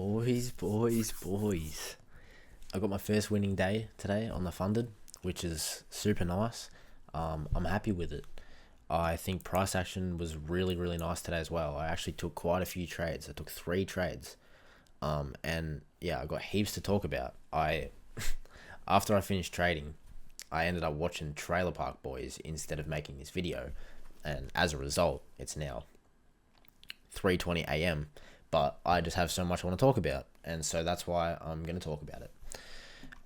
Boys. I got my first winning day today on the funded, which is super nice. I'm happy with it. I think price action was really, really nice today as well. I actually took quite a few trades. I took 3 trades. And yeah, I got heaps to talk about. After I finished trading, I ended up watching Trailer Park Boys instead of making this video. And as a result, it's now 3:20 a.m. But I just have so much I want to talk about, and so that's why I'm going to talk about it.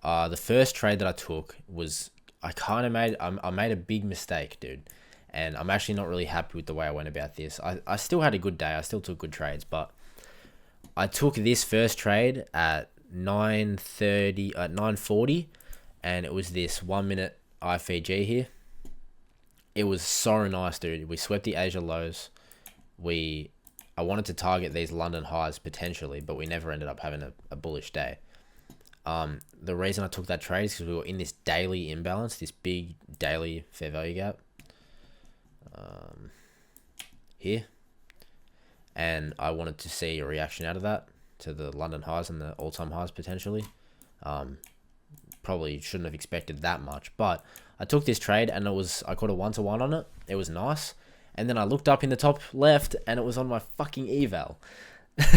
The first trade that I took was I made a big mistake, dude, and I'm actually not really happy with the way I went about this. I still had a good day. I still took good trades, but I took this first trade at 9:40, and it was this 1 minute IFG here. It was so nice, dude. We swept the Asia lows. I wanted to target these London highs potentially, but we never ended up having a bullish day. The reason I took that trade is because we were in this daily imbalance, this big daily fair value gap here. And I wanted to see a reaction out of that to the London highs and the all-time highs potentially. Probably shouldn't have expected that much, but I took this trade and I caught a 1-to-1 on it. It was nice. And then I looked up in the top left and it was on my fucking eval.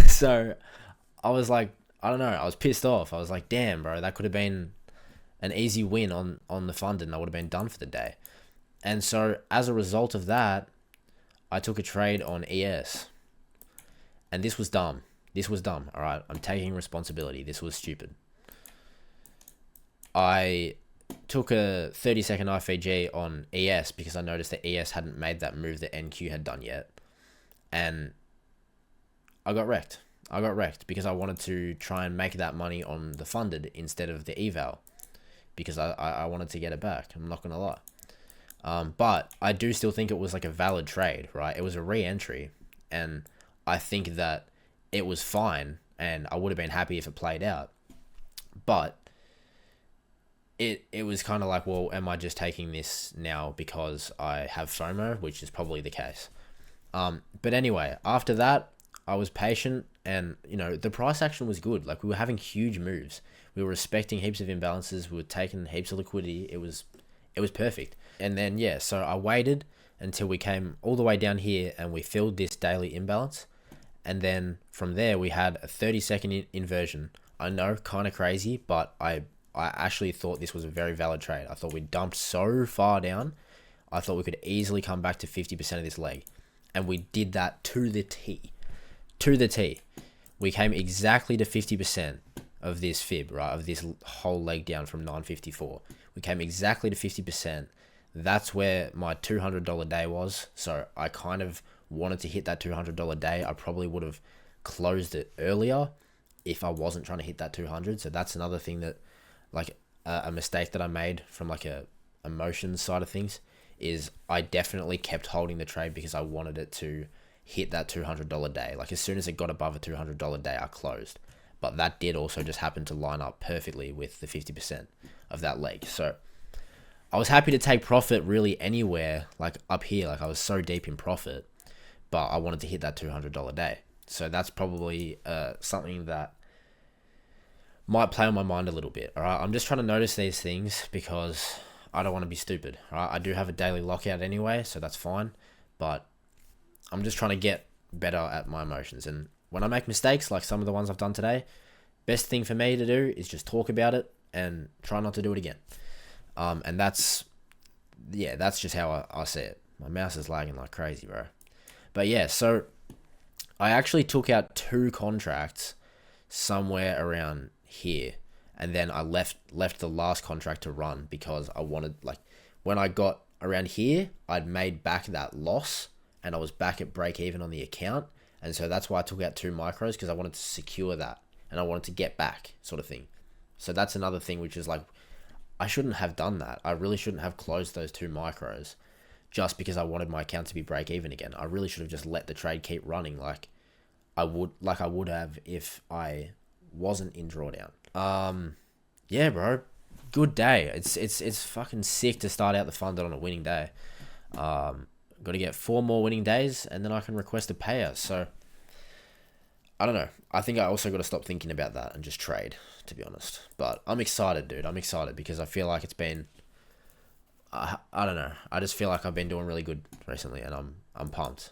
So I was like, I don't know. I was pissed off. I was like, damn, bro, that could have been an easy win on the funded and I would have been done for the day. And so as a result of that, I took a trade on ES. And this was dumb. All right. I'm taking responsibility. This was stupid. I took a 30-second IFG on ES because I noticed that ES hadn't made that move that NQ had done yet. And I got wrecked. Because I wanted to try and make that money on the funded instead of the eval. Because I wanted to get it back. I'm not going to lie. But I do still think it was like a valid trade, right? It was a re-entry. And I think that it was fine. And I would have been happy if it played out. But it was kind of like, well, am I just taking this now because I have FOMO, which is probably the case. But anyway, after that, I was patient and, the price action was good. Like, we were having huge moves. We were respecting heaps of imbalances. We were taking heaps of liquidity. It was perfect. And then, yeah, so I waited until we came all the way down here and we filled this daily imbalance. And then from there, we had a 30-second inversion. I know, kind of crazy, but I actually thought this was a very valid trade. I thought we dumped so far down. I thought we could easily come back to 50% of this leg. And we did that to the T. To the T. We came exactly to 50% of this fib, right? Of this whole leg down from 954. We came exactly to 50%. That's where my $200 day was. So I kind of wanted to hit that $200 day. I probably would have closed it earlier if I wasn't trying to hit that 200. So that's another thing that, like, a mistake that I made from like a emotions side of things is I definitely kept holding the trade because I wanted it to hit that $200 day. Like, as soon as it got above a $200 day, I closed. But that did also just happen to line up perfectly with the 50% of that leg. So I was happy to take profit really anywhere, like up here. Like, I was so deep in profit, but I wanted to hit that $200 day. So that's probably something that might play on my mind a little bit. All right, I'm just trying to notice these things because I don't want to be stupid. All right, I do have a daily lockout anyway, so that's fine. But I'm just trying to get better at my emotions. And when I make mistakes, like some of the ones I've done today, best thing for me to do is just talk about it and try not to do it again. And that's just how I see it. My mouse is lagging like crazy, bro. But yeah, so I actually took out 2 contracts somewhere around here, and then I left the last contract to run because I wanted, like, when I got around here, I'd made back that loss and I was back at break even on the account, and so that's why I took out 2 micros, because I wanted to secure that and I wanted to get back, sort of thing. So that's another thing, which is like, I shouldn't have done that. I really shouldn't have closed those 2 micros just because I wanted my account to be break even again. I really should have just let the trade keep running like I would have if I wasn't in drawdown. Yeah, bro, good day. It's fucking sick to start out the funded on a winning day. Got to get 4 more winning days and then I can request a payout. So I don't know. I think I also got to stop thinking about that and just trade, to be honest. But I'm excited, dude. I'm excited because I feel like it's been. I don't know. I just feel like I've been doing really good recently, and I'm pumped.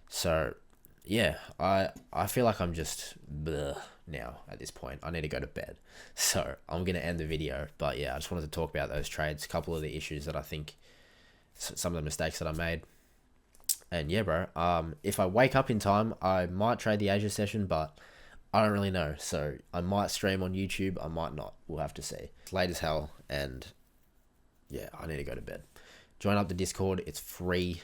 So, yeah, I feel like I'm just bleh now at this point. I need to go to bed. So I'm gonna end the video. But yeah, I just wanted to talk about those trades, a couple of the issues that I think, some of the mistakes that I made. And yeah, bro. If I wake up in time, I might trade the Asia session, but I don't really know. So I might stream on YouTube. I might not. We'll have to see. It's late as hell, and yeah, I need to go to bed. Join up the Discord. It's free.